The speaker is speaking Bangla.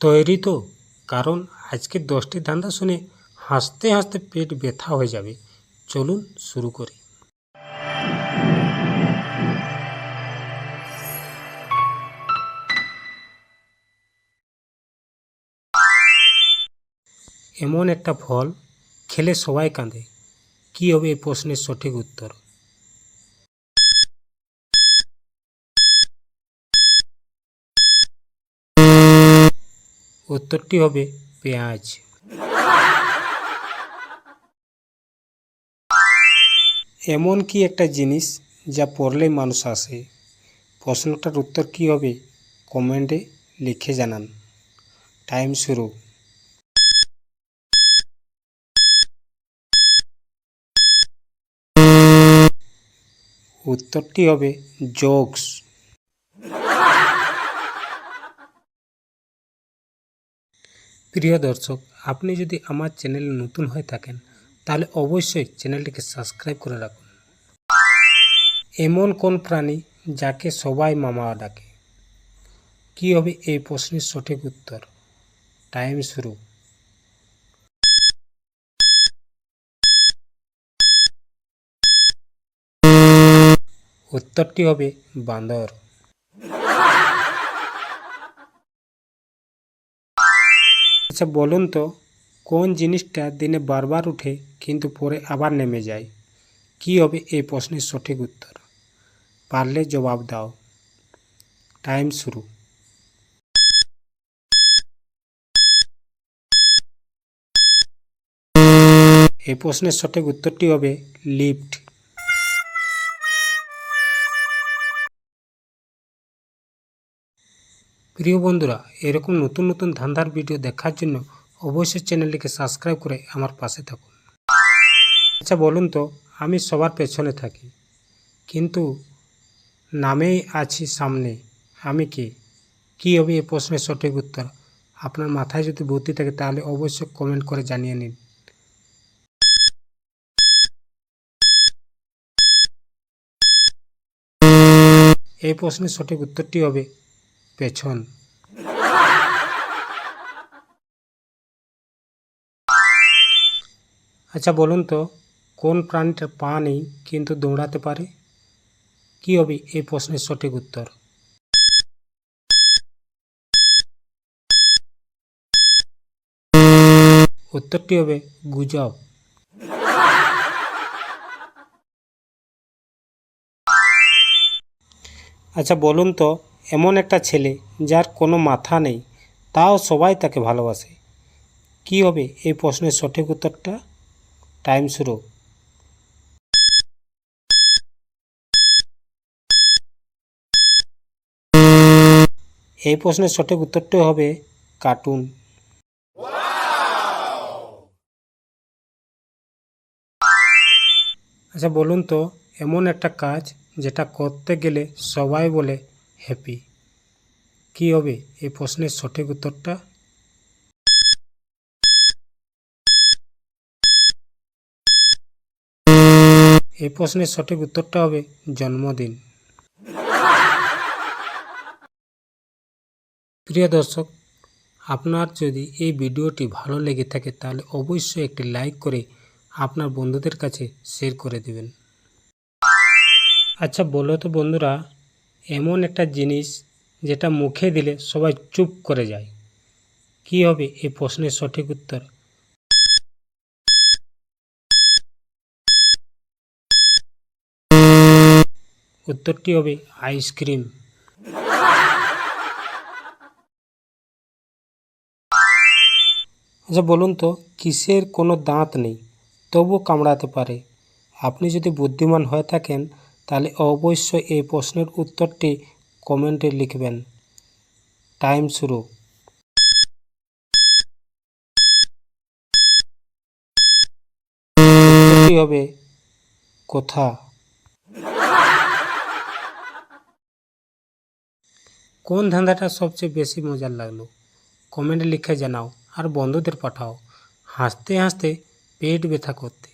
তৈরি তো? কারণ আজকে 10টি ধাঁধা শুনে হাসতে হাসতে পেট ব্যথা হয়ে যাবে। চলুন শুরু করি। এমন একটা ফল খেলে সবাই কাঁদে, কী হবে এই প্রশ্নের সঠিক উত্তর? উত্তরটি হবে পেঁয়াজ। এমন কি একটা জিনিস যা পড়লেই মানুষ আসে? প্রশ্নটার উত্তর কী হবে কমেন্টে লিখে জানান। টাইম শুরু। উত্তরটি হবে জোকস। প্রিয় দর্শক, আপনি যদি আমার চ্যানেলে নতুন হয়ে থাকেন তাহলে অবশ্যই চ্যানেলটিকে সাবস্ক্রাইব করে রাখুন। এমন কোন প্রাণী যাকে সবাই মামা ডাকে? কী হবে এই প্রশ্নের সঠিক উত্তর? টাইম শুরু। উত্তরটি হবে বাঁদর। আচ্ছা বলুন তো, কোন জিনিসটা দিনে বারবার উঠে কিন্তু পরে আবার নেমে যায়? কী হবে এই প্রশ্নের সঠিক উত্তর? পারলে জবাব দাও। টাইম শুরু। এই প্রশ্নের সঠিক উত্তরটি হবে লিফট। প্রিয় বন্ধুরা, এরকম নতুন নতুন ধাঁধার ভিডিও দেখার জন্য অবশ্যই চ্যানেলটিকে সাবস্ক্রাইব করে আমার পাশে থাকুন। আচ্ছা বলুন তো, আমি সবার পেছনে থাকি কিন্তু নামেই আছি সামনে, আমি কে? কী হবে এই প্রশ্নের সঠিক উত্তর? আপনার মাথায় যদি বুদ্ধি থাকে তাহলে অবশ্যই কমেন্ট করে জানিয়ে নিন। এই প্রশ্নের সঠিক উত্তরটি হবে পেছন। আচ্ছা বলুন তো, কোন প্রাণীটার পা নেই কিন্তু দৌড়াতে পারে? কী হবে এই প্রশ্নের সঠিক উত্তর? উত্তরটি হবে গুজব। আচ্ছা বলুন তো, এমন একটা ছেলে যার কোনো মাথা নেই তাও সবাই তাকে ভালোবাসে, কী হবে এই প্রশ্নের সঠিক উত্তরটা? টাইম শুরু। এই প্রশ্নের সঠিক উত্তরটি হবে কার্টুন। আচ্ছা বলুন তো, এমন একটা কাজ যেটা করতে গেলে সবাই বলে হ্যাপি, কী হবে এই প্রশ্নের সঠিক উত্তরটা? এই প্রশ্নের সঠিক উত্তরটা হবে জন্মদিন। প্রিয় দর্শক, আপনার যদি এই ভিডিওটি ভালো লেগে থাকে তাহলে অবশ্যই একটি লাইক করে আপনার বন্ধুদের কাছে শেয়ার করে দেবেন। আচ্ছা বলো তো বন্ধুরা, এমন একটা জিনিস যেটা মুখে দিলে সবাই চুপ করে যায়, কী হবে এই প্রশ্নের সঠিক উত্তর? উত্তরটি হবে আইসক্রিম। আচ্ছা বলুন তো, কিসের কোনো দাঁত নেই তবু কামড়াতে পারে? আপনি যদি বুদ্ধিমান হয়ে থাকেন তাহলে অবশ্যই এই প্রশ্নের উত্তরটি কমেন্টে লিখবেন। টাইম শুরু। উত্তরটি হবে কথা। কোন ধাঁধাটা সবচেয়ে বেশি মজার লাগলো কমেন্টে লিখে জানাও আর বন্ধুদের পাঠাও। হাসতে হাসতে পেট ব্যথা করতে